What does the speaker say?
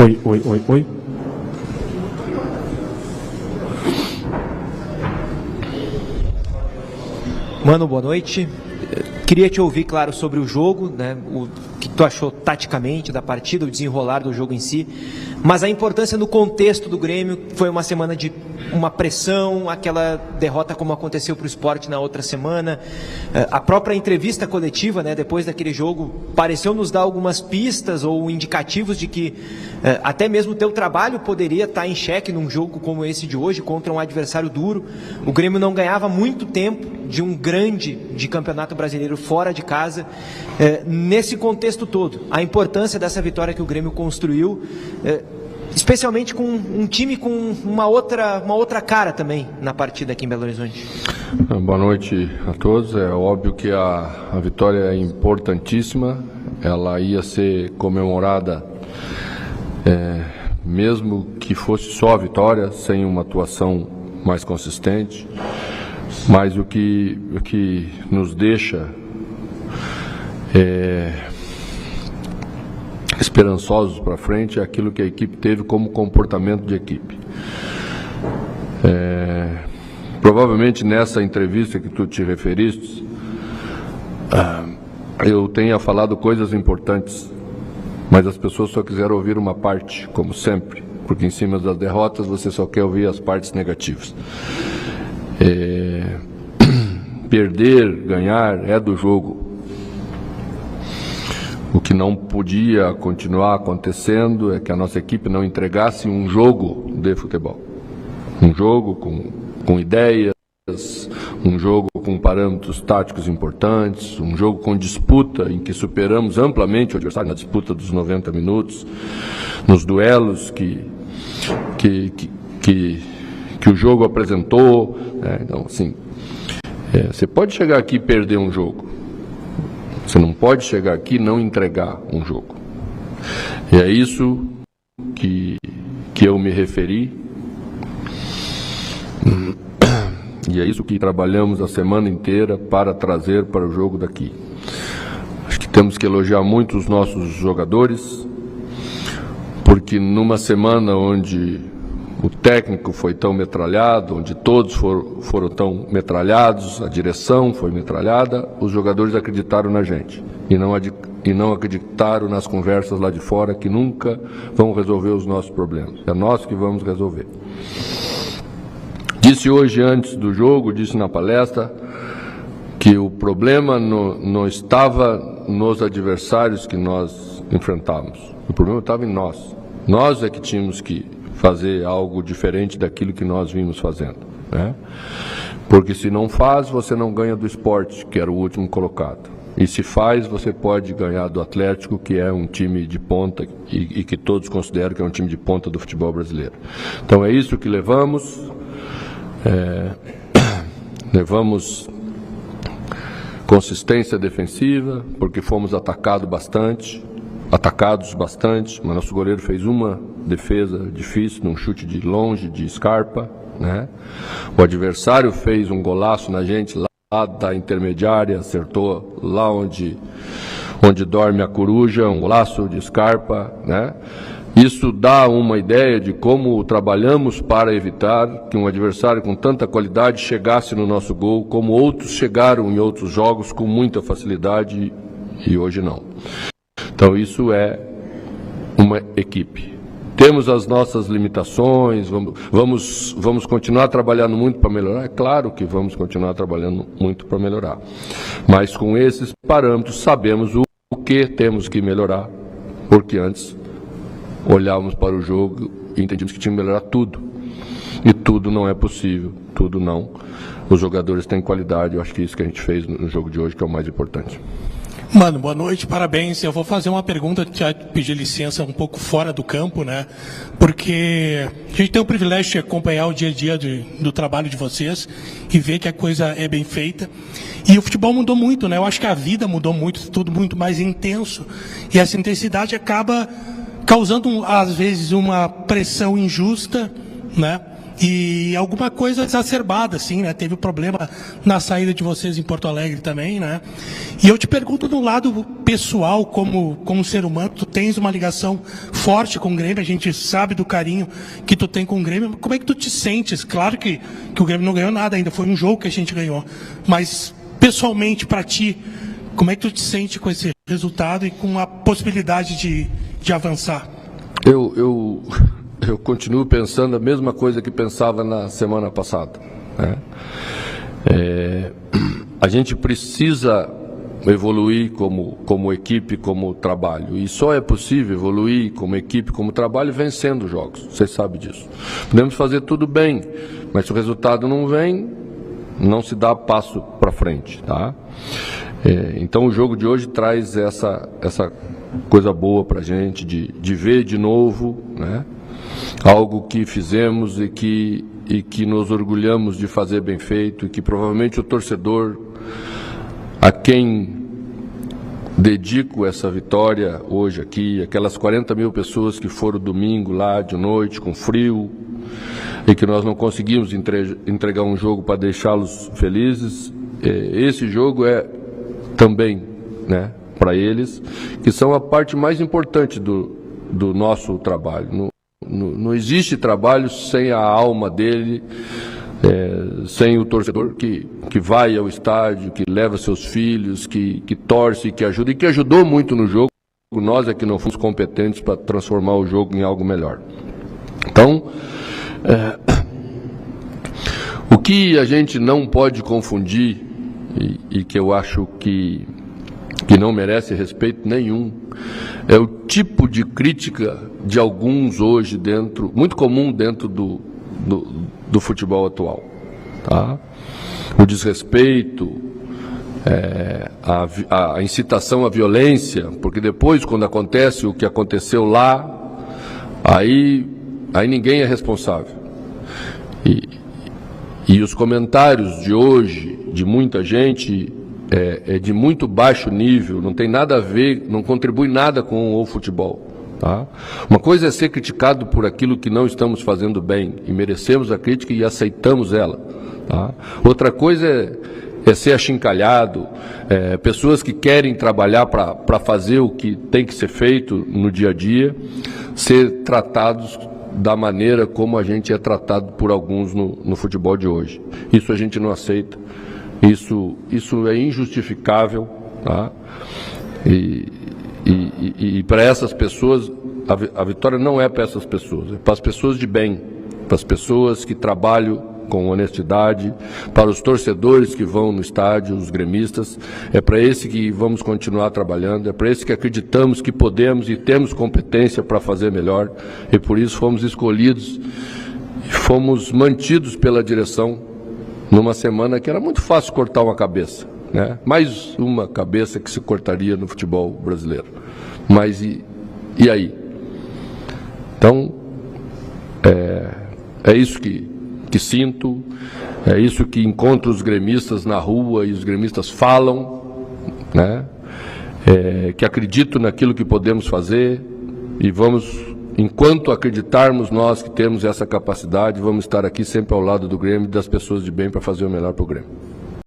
Oi. Mano, boa noite. Queria te ouvir, claro, sobre o jogo, né? O que tu achou taticamente da partida, o desenrolar do jogo em si, mas a importância no contexto do Grêmio. Foi uma semana de uma pressão, aquela derrota como aconteceu para o Sport na outra semana. A própria entrevista coletiva, né, depois daquele jogo, pareceu nos dar algumas pistas ou indicativos de que até mesmo o teu trabalho poderia estar em xeque num jogo como esse de hoje, contra um adversário duro. O Grêmio não ganhava muito tempo de um grande de campeonato brasileiro fora de casa. Nesse contexto todo, a importância dessa vitória que o Grêmio construiu, especialmente com um time com uma outra cara também na partida aqui em Belo Horizonte. Boa noite a todos. É óbvio que a vitória é importantíssima, ela ia ser comemorada mesmo que fosse só a vitória, sem uma atuação mais consistente, mas o que nos deixa esperançosos para frente é aquilo que a equipe teve como comportamento de equipe. Provavelmente nessa entrevista que tu te referiste, eu tenha falado coisas importantes, mas as pessoas só quiseram ouvir uma parte, como sempre, porque em cima das derrotas você só quer ouvir as partes negativas. Perder, ganhar é do jogo. O que não podia continuar acontecendo é que a nossa equipe não entregasse um jogo de futebol. Um jogo com ideias, um jogo com parâmetros táticos importantes, um jogo com disputa em que superamos amplamente o adversário na disputa dos 90 minutos, nos duelos que o jogo apresentou. Então, assim, você pode chegar aqui e perder um jogo. Você não pode chegar aqui e não entregar um jogo. E é isso que eu me referi. E é isso que trabalhamos a semana inteira para trazer para o jogo daqui. Acho que temos que elogiar muito os nossos jogadores, porque numa semana onde o técnico foi tão metralhado, onde todos foram tão metralhados, a direção foi metralhada, os jogadores acreditaram na gente e não acreditaram nas conversas lá de fora que nunca vão resolver os nossos problemas. É nós que vamos resolver. Disse hoje antes do jogo, disse na palestra, que o problema não estava nos adversários que nós enfrentávamos. O problema estava em nós. Nós é que tínhamos que fazer algo diferente daquilo que nós vimos fazendo, né? Porque se não faz, você não ganha do Sport, que era o último colocado. E se faz, você pode ganhar do Atlético, que é um time de ponta e que todos consideram que é um time de ponta do futebol brasileiro. Então é isso que levamos. Levamos consistência defensiva, porque fomos atacados bastante, mas nosso goleiro fez uma defesa difícil, num chute de longe, de Scarpa, né? O adversário fez um golaço na gente lá da intermediária, acertou lá onde dorme a coruja, um golaço de Scarpa, né? Isso dá uma ideia de como trabalhamos para evitar que um adversário com tanta qualidade chegasse no nosso gol, como outros chegaram em outros jogos com muita facilidade e hoje não. Então isso é uma equipe. Temos as nossas limitações, vamos continuar trabalhando muito para melhorar? É claro que vamos continuar trabalhando muito para melhorar. Mas com esses parâmetros sabemos o que temos que melhorar, porque antes olhávamos para o jogo e entendíamos que tinha que melhorar tudo. E tudo não é possível, tudo não. Os jogadores têm qualidade, eu acho que isso que a gente fez no jogo de hoje que é o mais importante. Mano, boa noite, parabéns. Eu vou fazer uma pergunta, te pedir licença um pouco fora do campo, né? Porque a gente tem o privilégio de acompanhar o dia a dia do trabalho de vocês e ver que a coisa é bem feita. E o futebol mudou muito, né? Eu acho que a vida mudou muito, tudo muito mais intenso. E essa intensidade acaba causando, às vezes, uma pressão injusta, né? E alguma coisa exacerbada, assim, né? Teve um problema na saída de vocês em Porto Alegre também, né? E eu te pergunto do lado pessoal, como ser humano, tu tens uma ligação forte com o Grêmio, a gente sabe do carinho que tu tem com o Grêmio. Como é que tu te sentes? Claro que o Grêmio não ganhou nada ainda, foi um jogo que a gente ganhou. Mas, pessoalmente, para ti, como é que tu te sente com esse resultado e com a possibilidade de avançar? Eu continuo pensando a mesma coisa que pensava na semana passada, né? A gente precisa evoluir como equipe, como trabalho. E só é possível evoluir como equipe, como trabalho, vencendo jogos. Vocês sabem disso. Podemos fazer tudo bem, mas se o resultado não vem, não se dá passo para frente, tá? Então o jogo de hoje traz essa coisa boa para a gente, de ver de novo, né? Algo que fizemos e que nos orgulhamos de fazer bem feito, e que provavelmente o torcedor a quem dedico essa vitória hoje aqui, aquelas 40 mil pessoas que foram domingo lá de noite com frio e que nós não conseguimos entregar um jogo para deixá-los felizes, esse jogo é também, né, para eles, que são a parte mais importante do nosso trabalho. Não existe trabalho sem a alma dele, sem o torcedor que vai ao estádio, que leva seus filhos, que torce, que ajuda, e que ajudou muito no jogo. Nós é que não fomos competentes para transformar o jogo em algo melhor. Então, o que a gente não pode confundir, e que eu acho que não merece respeito nenhum, é o tipo de crítica de alguns hoje muito comum dentro do futebol atual, tá? O desrespeito, a incitação à violência, porque depois, quando acontece o que aconteceu lá, aí ninguém é responsável. E os comentários de hoje, de muita gente, é de muito baixo nível, não tem nada a ver, não contribui nada com o futebol. Tá? Uma coisa é ser criticado por aquilo que não estamos fazendo bem, e merecemos a crítica e aceitamos ela. Tá? Outra coisa é ser achincalhado, pessoas que querem trabalhar para fazer o que tem que ser feito no dia a dia, ser tratados da maneira como a gente é tratado por alguns no futebol de hoje. Isso a gente não aceita. Isso é injustificável, tá? E para essas pessoas, a vitória não é para essas pessoas, é para as pessoas de bem, para as pessoas que trabalham com honestidade, para os torcedores que vão no estádio, os gremistas, é para esse que vamos continuar trabalhando, é para esse que acreditamos que podemos e temos competência para fazer melhor, e por isso fomos escolhidos, fomos mantidos pela direção numa semana que era muito fácil cortar uma cabeça, né? Mais uma cabeça que se cortaria no futebol brasileiro. Mas e aí? Então, é isso que sinto, é isso que encontro os gremistas na rua e os gremistas falam, né? Que acredito naquilo que podemos fazer e vamos... Enquanto acreditarmos nós que temos essa capacidade, vamos estar aqui sempre ao lado do Grêmio e das pessoas de bem para fazer o melhor para o Grêmio.